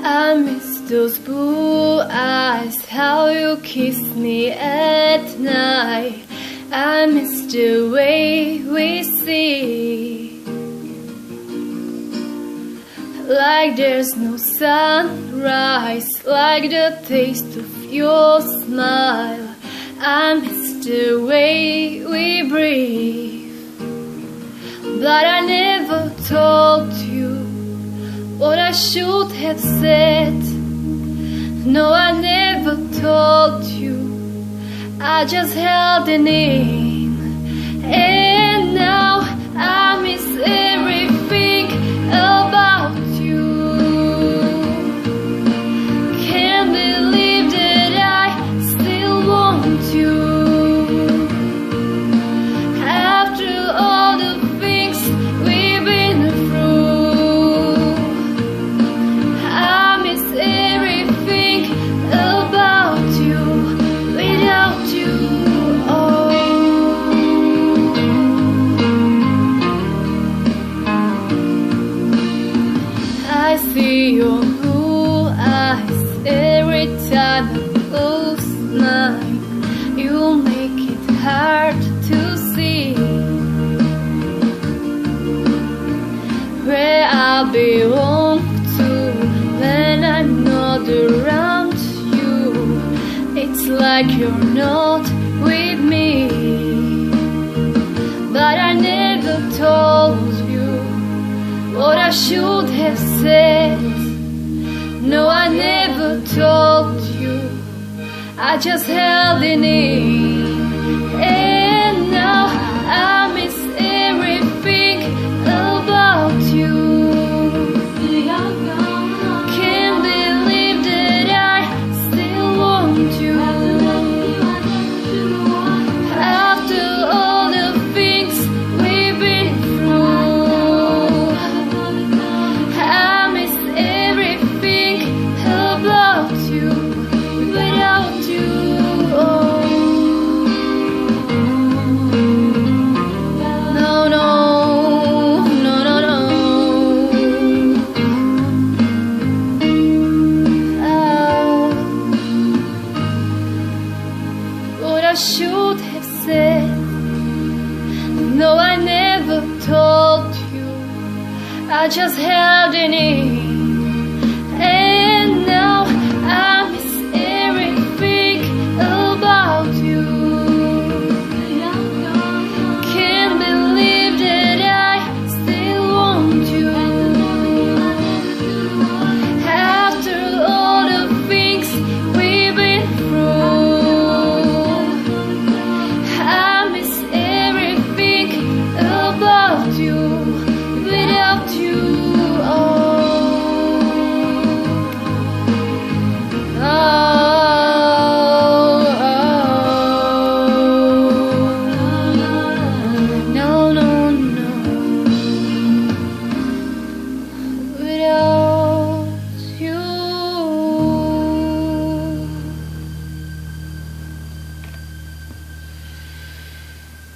I miss those blue eyes, how you kissed me at night. I miss the way we see, like there's no sunrise, like the taste of your smile. I miss the way we breathe, but I never told you what I should have said. No, I never told you, I just held it in. And now I miss everything about you. Can't believe that I still want you. After all the things we've been through, I miss everything about you. Without you, oh. I see your blue eyes every time I close mine. You make it hard to see where I belong to when I'm not around you. It's like you're not with me, but I never told you what I should have said. No, I never told you, I just held it in. And now I miss everything about you. Can't believe that I still want you. After all the things we've been through, I miss everything about you. Without you, oh. No, no, no, no, no. Oh. What I should have said. No, I never told you, I just held it in.